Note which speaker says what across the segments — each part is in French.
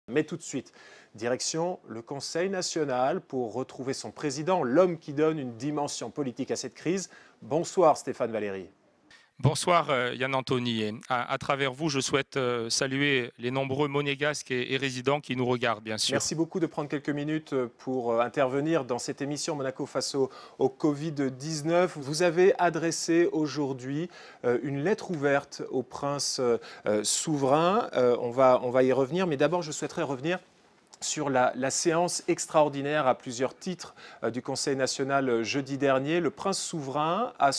Speaker 1: Mais tout de suite, direction le Conseil national pour retrouver son président, l'homme qui donne une dimension politique à cette crise. Bonsoir Stéphane Valéry.
Speaker 2: Bonsoir Yann Anthony. Et à travers vous, je souhaite saluer les nombreux monégasques et résidents qui nous regardent, bien sûr.
Speaker 1: Merci beaucoup de prendre quelques minutes pour intervenir dans cette émission Monaco face au Covid-19. Vous avez adressé aujourd'hui une lettre ouverte au prince souverain. On va y revenir, mais d'abord je souhaiterais revenir sur la séance extraordinaire à plusieurs titres du Conseil national jeudi dernier. Le prince souverain a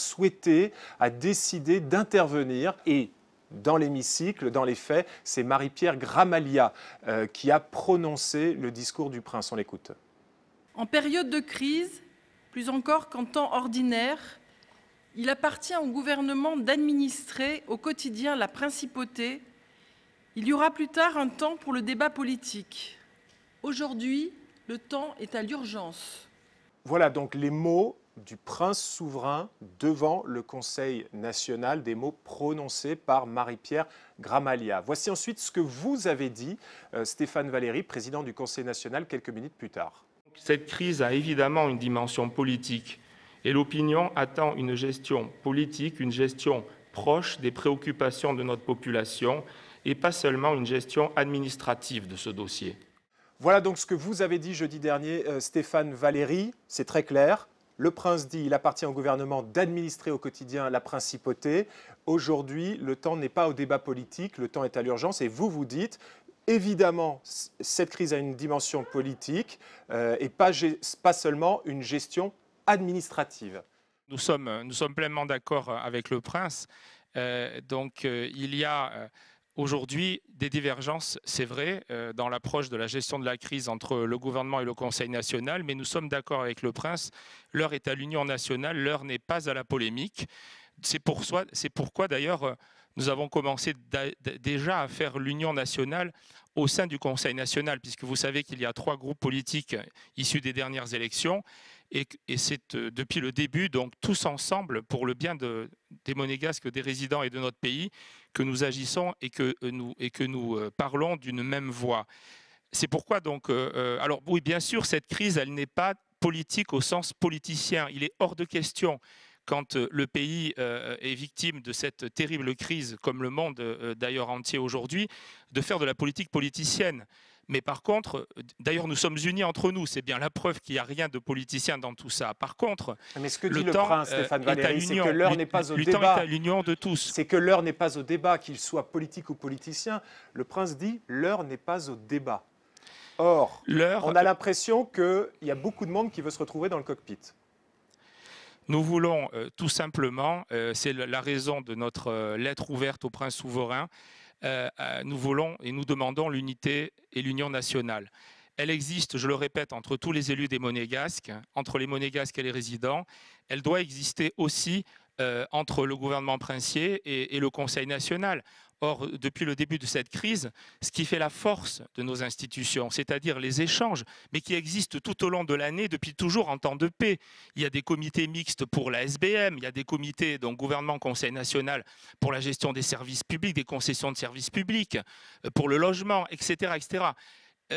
Speaker 1: décidé d'intervenir et dans l'hémicycle, dans les faits, c'est Marie-Pierre Gramaglia qui a prononcé le discours du prince. On l'écoute.
Speaker 3: En période de crise, plus encore qu'en temps ordinaire, il appartient au gouvernement d'administrer au quotidien la principauté. Il y aura plus tard un temps pour le débat politique. Aujourd'hui, le temps est à l'urgence.
Speaker 1: Voilà donc les mots du prince souverain devant le Conseil national, des mots prononcés par Marie-Pierre Gramaglia. Voici ensuite ce que vous avez dit, Stéphane Valéry, président du Conseil national, quelques minutes plus tard.
Speaker 2: Cette crise a évidemment une dimension politique et l'opinion attend une gestion politique, une gestion proche des préoccupations de notre population et pas seulement une gestion administrative de ce dossier.
Speaker 1: Voilà donc ce que vous avez dit jeudi dernier, Stéphane Valéry. C'est très clair. Le prince dit qu'il appartient au gouvernement d'administrer au quotidien la principauté. Aujourd'hui, le temps n'est pas au débat politique, le temps est à l'urgence. Et vous dites, évidemment, cette crise a une dimension politique et pas seulement une gestion administrative.
Speaker 2: Nous sommes pleinement d'accord avec le prince. Il y a aujourd'hui des divergences, c'est vrai, dans l'approche de la gestion de la crise entre le gouvernement et le Conseil national, mais nous sommes d'accord avec le prince, l'heure est à l'union nationale, l'heure n'est pas à la polémique. C'est pourquoi d'ailleurs nous avons commencé déjà à faire l'union nationale au sein du Conseil national, puisque vous savez qu'il y a 3 groupes politiques issus des dernières élections, et c'est depuis le début, donc tous ensemble, pour le bien des Monégasques, des résidents et de notre pays, que nous agissons et que nous parlons d'une même voix. C'est pourquoi donc, alors oui, bien sûr, cette crise, elle n'est pas politique au sens politicien. Il est hors de question, quand le pays est victime de cette terrible crise, comme le monde d'ailleurs entier aujourd'hui, de faire de la politique politicienne. Mais par contre, d'ailleurs nous sommes unis entre nous, c'est bien la preuve qu'il n'y a rien de politicien dans tout ça. Par contre,
Speaker 1: mais ce que dit le prince Stéphane Valéry, c'est que l'heure n'est pas au débat.
Speaker 2: Le temps est à l'union de tous.
Speaker 1: C'est que l'heure n'est pas au débat, qu'il soit politique ou politicien. Le prince dit l'heure n'est pas au débat. Or, on a l'impression qu'il y a beaucoup de monde qui veut se retrouver dans le cockpit.
Speaker 2: Nous voulons tout simplement, c'est la raison de notre lettre ouverte au prince souverain, nous voulons et nous demandons l'unité et l'union nationale. Elle existe, je le répète, entre tous les élus des Monégasques, entre les Monégasques et les résidents. Elle doit exister aussi entre le gouvernement princier et le Conseil national. Or, depuis le début de cette crise, ce qui fait la force de nos institutions, c'est-à-dire les échanges, mais qui existent tout au long de l'année, depuis toujours en temps de paix. Il y a des comités mixtes pour la SBM, il y a des comités, donc gouvernement, Conseil national, pour la gestion des services publics, des concessions de services publics, pour le logement, etc., etc.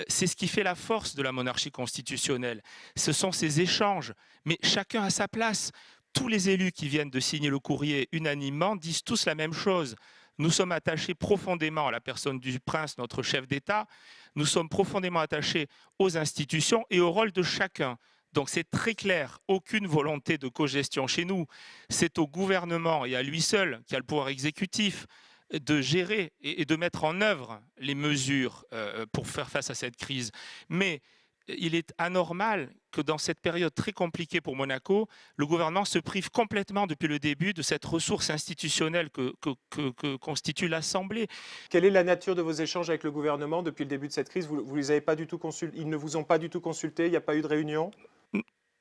Speaker 2: C'est ce qui fait la force de la monarchie constitutionnelle. Ce sont ces échanges, mais chacun à sa place. Tous les élus qui viennent de signer le courrier unanimement disent tous la même chose. Nous sommes attachés profondément à la personne du prince, notre chef d'État. Nous sommes profondément attachés aux institutions et au rôle de chacun. Donc c'est très clair, aucune volonté de cogestion chez nous. C'est au gouvernement et à lui seul, qui a le pouvoir exécutif, de gérer et de mettre en œuvre les mesures pour faire face à cette crise. Mais il est anormal que dans cette période très compliquée pour Monaco, le gouvernement se prive complètement depuis le début de cette ressource institutionnelle que constitue l'Assemblée.
Speaker 1: Quelle est la nature de vos échanges avec le gouvernement depuis le début de cette crise? Vous les avez pas du tout consultés, ils ne vous ont pas du tout consulté, il n'y a pas eu de réunion?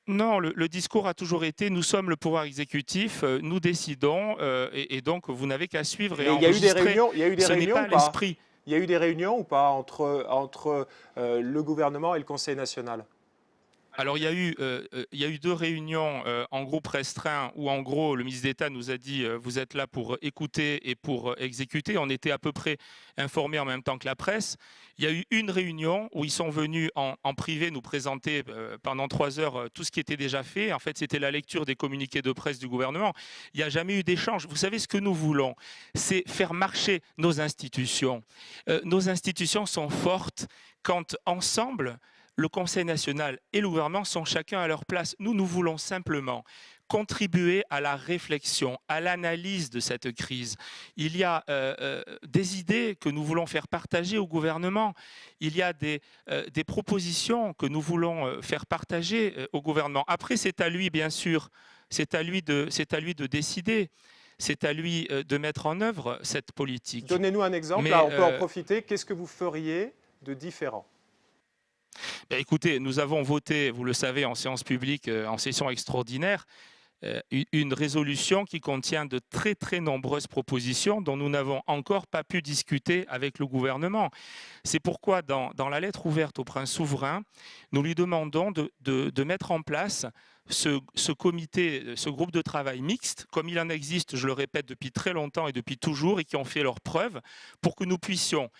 Speaker 2: Non, le discours a toujours été « nous sommes le pouvoir exécutif, nous décidons et donc vous n'avez qu'à suivre et enregistrer ». Ce n'est pas l'esprit.
Speaker 1: Il y a eu des réunions ou pas entre le gouvernement et le Conseil national?
Speaker 2: Alors, il y a eu 2 réunions en groupe restreint où, en gros, le ministre d'État nous a dit vous êtes là pour écouter et pour exécuter. On était à peu près informés en même temps que la presse. Il y a eu une réunion où ils sont venus en privé nous présenter pendant 3 heures tout ce qui était déjà fait. En fait, c'était la lecture des communiqués de presse du gouvernement. Il n'y a jamais eu d'échange. Vous savez, ce que nous voulons, c'est faire marcher nos institutions. Nos institutions sont fortes quand, ensemble, le Conseil national et le gouvernement sont chacun à leur place. Nous voulons simplement contribuer à la réflexion, à l'analyse de cette crise. Il y a des idées que nous voulons faire partager au gouvernement. Il y a des propositions que nous voulons faire partager au gouvernement. Après, c'est à lui, bien sûr, c'est à lui de décider. C'est à lui de mettre en œuvre cette politique.
Speaker 1: Donnez-nous un exemple,
Speaker 2: Mais,
Speaker 1: là, on peut en profiter. Qu'est-ce que vous feriez de différent ?
Speaker 2: Ben écoutez, nous avons voté, vous le savez, en séance publique, en session extraordinaire, une résolution qui contient de très très nombreuses propositions dont nous n'avons encore pas pu discuter avec le gouvernement. C'est pourquoi dans la lettre ouverte au prince souverain, nous lui demandons de mettre en place ce comité, ce groupe de travail mixte, comme il en existe, je le répète, depuis très longtemps et depuis toujours, et qui ont fait leurs preuves, pour que nous puissions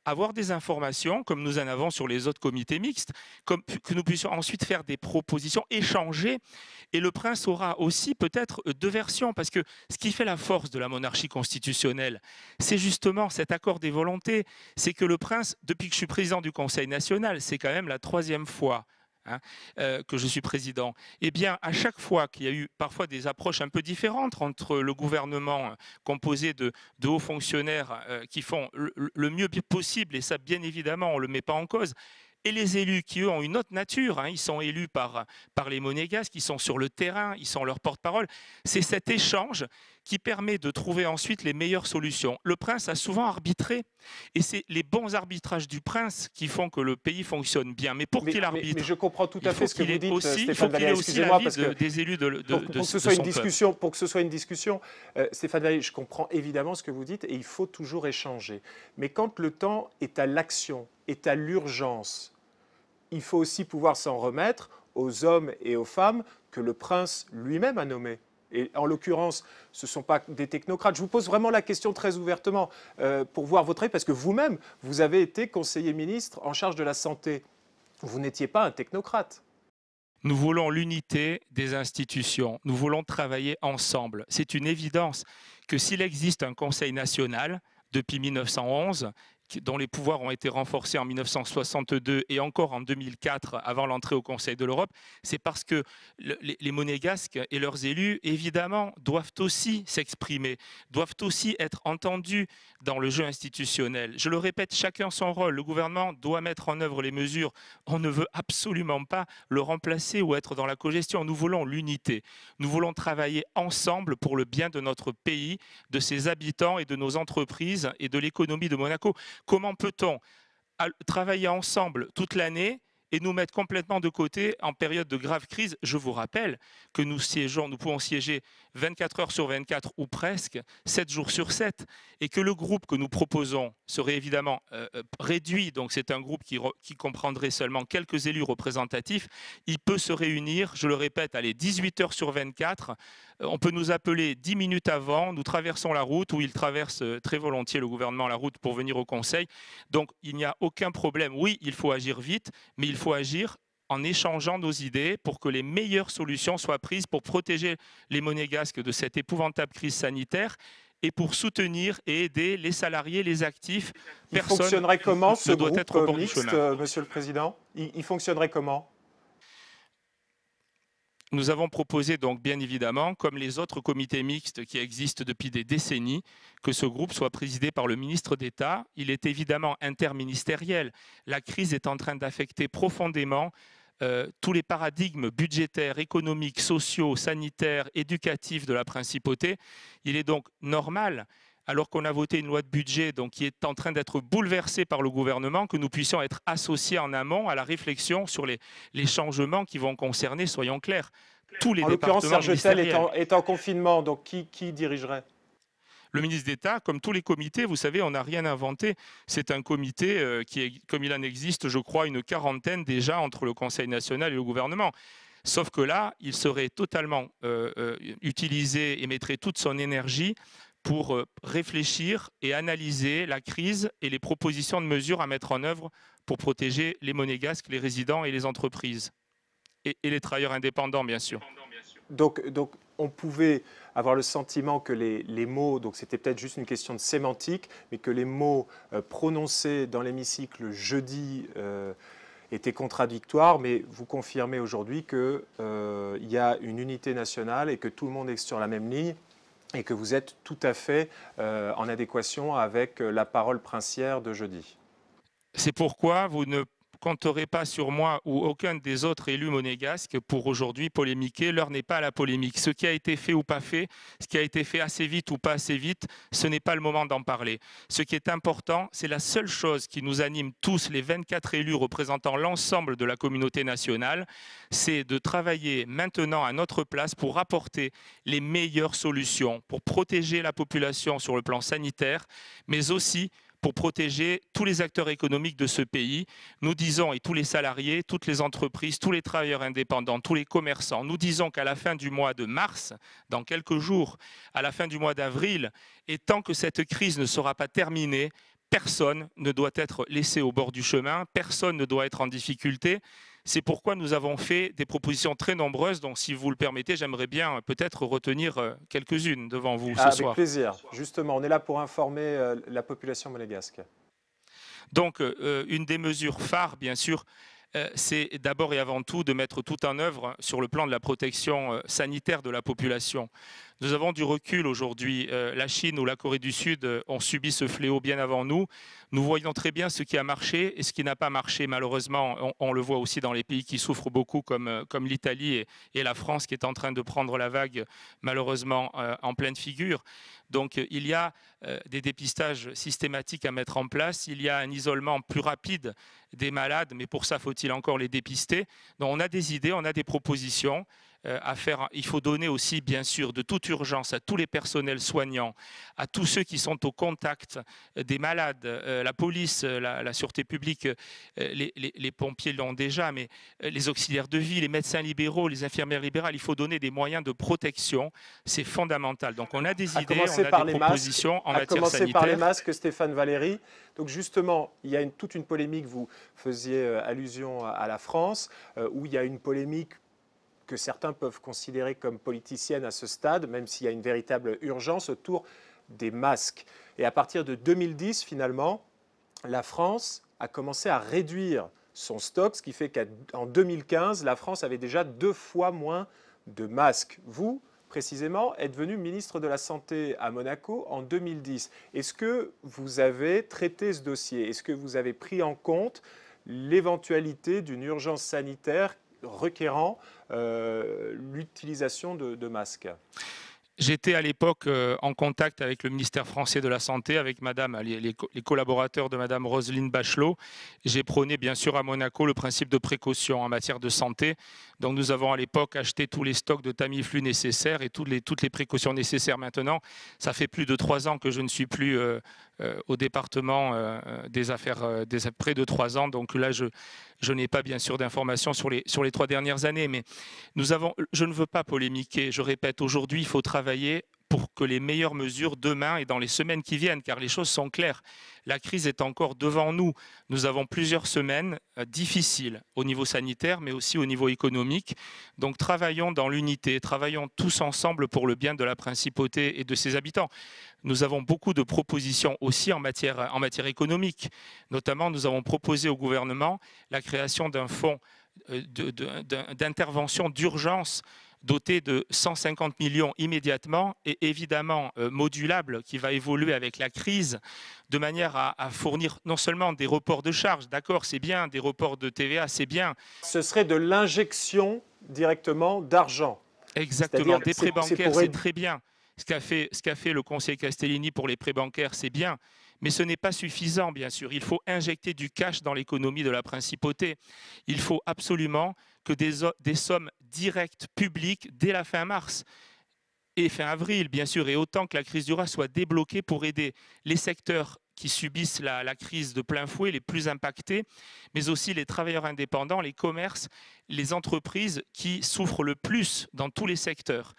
Speaker 2: avoir des informations, comme nous en avons sur les autres comités mixtes, que nous puissions ensuite faire des propositions, échanger. Et le prince aura aussi peut-être 2 versions, parce que ce qui fait la force de la monarchie constitutionnelle, c'est justement cet accord des volontés. C'est que le prince, depuis que je suis président du Conseil national, c'est quand même la 3e fois que je suis président, eh bien, à chaque fois qu'il y a eu parfois des approches un peu différentes entre le gouvernement composé de hauts fonctionnaires qui font le mieux possible, et ça, bien évidemment, on ne le met pas en cause, et les élus qui, eux, ont une autre nature, ils sont élus par les monégasques, ils sont sur le terrain, ils sont leur porte-parole. C'est cet échange qui permet de trouver ensuite les meilleures solutions. Le prince a souvent arbitré, et c'est les bons arbitrages du prince qui font que le pays fonctionne bien. Mais pour qu'il arbitre,
Speaker 1: mais je comprends tout à fait ce que vous dites,
Speaker 2: aussi,
Speaker 1: Stéphane Valliere. Excusez-moi, parce que
Speaker 2: des élus
Speaker 1: pour que ce soit une discussion, pour que ce soit une discussion, Stéphane Valliere, je comprends évidemment ce que vous dites, et il faut toujours échanger. Mais quand le temps est à l'action, est à l'urgence, il faut aussi pouvoir s'en remettre aux hommes et aux femmes que le prince lui-même a nommés. Et en l'occurrence, ce ne sont pas des technocrates. Je vous pose vraiment la question très ouvertement pour voir votre avis, parce que vous-même, vous avez été conseiller ministre en charge de la santé. Vous n'étiez pas un technocrate.
Speaker 2: Nous voulons l'unité des institutions. Nous voulons travailler ensemble. C'est une évidence que s'il existe un Conseil national depuis 1911, dont les pouvoirs ont été renforcés en 1962 et encore en 2004 avant l'entrée au Conseil de l'Europe, c'est parce que les monégasques et leurs élus, évidemment, doivent aussi s'exprimer, doivent aussi être entendus dans le jeu institutionnel. Je le répète, chacun son rôle. Le gouvernement doit mettre en œuvre les mesures. On ne veut absolument pas le remplacer ou être dans la cogestion. Nous voulons l'unité. Nous voulons travailler ensemble pour le bien de notre pays, de ses habitants et de nos entreprises et de l'économie de Monaco. Comment peut-on travailler ensemble toute l'année et nous mettre complètement de côté en période de grave crise? Je vous rappelle que nous pouvons siéger 24 heures sur 24 ou presque, 7 jours sur 7, et que le groupe que nous proposons serait évidemment réduit, donc c'est un groupe qui comprendrait seulement quelques élus représentatifs. Il peut se réunir, je le répète, allez, 18 heures sur 24, on peut nous appeler 10 minutes avant, nous traversons la route, où il traverse très volontiers le gouvernement la route pour venir au Conseil. Donc il n'y a aucun problème. Oui, il faut agir vite, mais il faut agir en échangeant nos idées pour que les meilleures solutions soient prises pour protéger les monégasques de cette épouvantable crise sanitaire et pour soutenir et aider les salariés, les actifs.
Speaker 1: Il fonctionnerait comment ce groupe mixte, Monsieur le Président? Il fonctionnerait comment?
Speaker 2: Nous avons proposé donc bien évidemment, comme les autres comités mixtes qui existent depuis des décennies, que ce groupe soit présidé par le ministre d'État. Il est évidemment interministériel. La crise est en train d'affecter profondément tous les paradigmes budgétaires, économiques, sociaux, sanitaires, éducatifs de la principauté. Il est donc normal, alors qu'on a voté une loi de budget donc, qui est en train d'être bouleversée par le gouvernement, que nous puissions être associés en amont à la réflexion sur les changements qui vont concerner, soyons clairs, tous les départements ministériels.
Speaker 1: En l'occurrence, Serge Tel est en confinement, donc qui dirigerait?
Speaker 2: Le ministre d'État, comme tous les comités, vous savez, on n'a rien inventé. C'est un comité qui est, comme il en existe, je crois, une quarantaine déjà entre le Conseil national et le gouvernement. Sauf que là, il serait totalement utilisé et mettrait toute son énergie pour réfléchir et analyser la crise et les propositions de mesures à mettre en œuvre pour protéger les monégasques, les résidents et les entreprises. Et les travailleurs indépendants, bien sûr.
Speaker 1: Donc, on pouvait avoir le sentiment que les mots, donc c'était peut-être juste une question de sémantique, mais que les mots prononcés dans l'hémicycle jeudi étaient contradictoires, mais vous confirmez aujourd'hui qu'il y a une unité nationale et que tout le monde est sur la même ligne et que vous êtes tout à fait en adéquation avec la parole princière de jeudi.
Speaker 2: C'est pourquoi vous ne compterez pas sur moi ou aucun des autres élus monégasques pour aujourd'hui polémiquer. L'heure n'est pas à la polémique. Ce qui a été fait ou pas fait, ce qui a été fait assez vite ou pas assez vite, ce n'est pas le moment d'en parler. Ce qui est important, c'est la seule chose qui nous anime tous, les 24 élus représentant l'ensemble de la communauté nationale, c'est de travailler maintenant à notre place pour apporter les meilleures solutions, pour protéger la population sur le plan sanitaire, mais aussi pour protéger tous les acteurs économiques de ce pays. Nous disons, et tous les salariés, toutes les entreprises, tous les travailleurs indépendants, tous les commerçants, nous disons qu'à la fin du mois de mars, dans quelques jours, à la fin du mois d'avril, et tant que cette crise ne sera pas terminée, personne ne doit être laissé au bord du chemin, personne ne doit être en difficulté. C'est pourquoi nous avons fait des propositions très nombreuses. Donc, si vous le permettez, j'aimerais bien peut-être retenir quelques-unes devant vous ce soir.
Speaker 1: Avec plaisir. Justement, on est là pour informer la population monégasque.
Speaker 2: Donc, une des mesures phares, bien sûr, c'est d'abord et avant tout de mettre tout en œuvre sur le plan de la protection sanitaire de la population. Nous avons du recul aujourd'hui. La Chine ou la Corée du Sud ont subi ce fléau bien avant nous. Nous voyons très bien ce qui a marché et ce qui n'a pas marché. Malheureusement, on le voit aussi dans les pays qui souffrent beaucoup, comme l'Italie et la France, qui est en train de prendre la vague, malheureusement, en pleine figure. Donc, il y a des dépistages systématiques à mettre en place. Il y a un isolement plus rapide des malades, mais pour ça, faut-il encore les dépister. Donc, on a des idées, on a des propositions à faire. Il faut donner aussi, bien sûr, de toute urgence à tous les personnels soignants, à tous ceux qui sont au contact des malades, la police, la sûreté publique, les pompiers l'ont déjà, mais les auxiliaires de vie, les médecins libéraux, les infirmières libérales, il faut donner des moyens de protection. C'est fondamental. Donc on a des idées, on a des propositions en matière sanitaire.
Speaker 1: À commencer par les masques, Stéphane Valéry. Donc justement, il y a toute une polémique, vous faisiez allusion à la France, où il y a une polémique que certains peuvent considérer comme politicienne à ce stade, même s'il y a une véritable urgence autour des masques. Et à partir de 2010, finalement, la France a commencé à réduire son stock, ce qui fait qu'en 2015, la France avait déjà 2 fois moins de masques. Vous, précisément, êtes venu ministre de la Santé à Monaco en 2010. Est-ce que vous avez traité ce dossier? Est-ce que vous avez pris en compte l'éventualité d'une urgence sanitaire requérant l'utilisation de masques?
Speaker 2: J'étais à l'époque en contact avec le ministère français de la Santé, avec les collaborateurs de Madame Roselyne Bachelot. J'ai prôné bien sûr à Monaco le principe de précaution en matière de santé. Donc nous avons à l'époque acheté tous les stocks de Tamiflu nécessaires et toutes les précautions nécessaires. Maintenant, ça fait plus de 3 ans que je ne suis plus au département des affaires, près de 3 ans. Donc là, je n'ai pas bien sûr d'informations sur les 3 dernières années, mais je ne veux pas polémiquer. Je répète, aujourd'hui, il faut travailler pour que les meilleures mesures demain et dans les semaines qui viennent, car les choses sont claires. La crise est encore devant nous. Nous avons plusieurs semaines difficiles au niveau sanitaire, mais aussi au niveau économique. Donc travaillons dans l'unité, travaillons tous ensemble pour le bien de la principauté et de ses habitants. Nous avons beaucoup de propositions aussi en matière économique. Notamment, nous avons proposé au gouvernement la création d'un fonds d'intervention d'urgence doté de 150 millions immédiatement et évidemment modulable, qui va évoluer avec la crise, de manière à fournir non seulement des reports de charges, d'accord, c'est bien, des reports de TVA, c'est bien.
Speaker 1: Ce serait de l'injection directement d'argent.
Speaker 2: Exactement, des prêts bancaires, c'est très bien. Ce qu'a fait le Conseil Castellini pour les prêts bancaires, c'est bien. Mais ce n'est pas suffisant, bien sûr. Il faut injecter du cash dans l'économie de la principauté. Il faut absolument que des sommes directes publiques dès la fin mars. et fin avril, bien sûr, et autant que la crise durera soit débloquée pour aider les secteurs qui subissent la crise de plein fouet, les plus impactés, mais aussi les travailleurs indépendants, les commerces, les entreprises qui souffrent le plus dans tous les secteurs.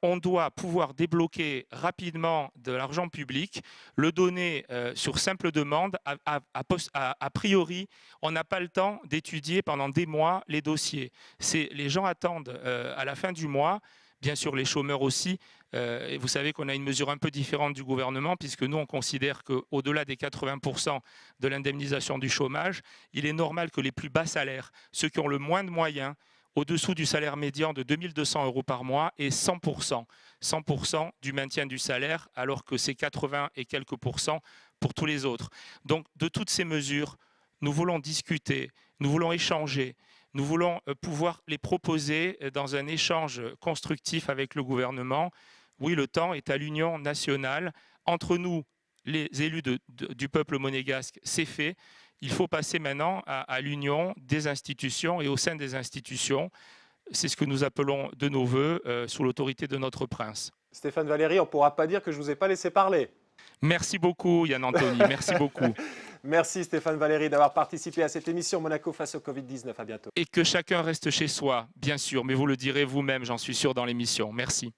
Speaker 2: On doit pouvoir débloquer rapidement de l'argent public, le donner sur simple demande. A priori, on n'a pas le temps d'étudier pendant des mois les dossiers. Les gens attendent à la fin du mois, bien sûr les chômeurs aussi. Et vous savez qu'on a une mesure un peu différente du gouvernement, puisque nous, on considère qu'au-delà des 80% de l'indemnisation du chômage, il est normal que les plus bas salaires, ceux qui ont le moins de moyens, au-dessous du salaire médian de 2 200 € par mois, et 100% du maintien du salaire, alors que c'est 80 et quelques pourcents pour tous les autres. Donc, de toutes ces mesures, nous voulons discuter, nous voulons échanger, nous voulons pouvoir les proposer dans un échange constructif avec le gouvernement. Oui, le temps est à l'union nationale. Entre nous, les élus du peuple monégasque, c'est fait. Il faut passer maintenant à l'union des institutions et au sein des institutions. C'est ce que nous appelons de nos voeux sous l'autorité de notre prince.
Speaker 1: Stéphane Valéry, on ne pourra pas dire que je ne vous ai pas laissé parler.
Speaker 2: Merci beaucoup Yann Anthony, merci beaucoup.
Speaker 1: Merci Stéphane Valéry d'avoir participé à cette émission Monaco face au Covid-19. À bientôt.
Speaker 2: Et que chacun reste chez soi, bien sûr, mais vous le direz vous-même, j'en suis sûr, dans l'émission. Merci.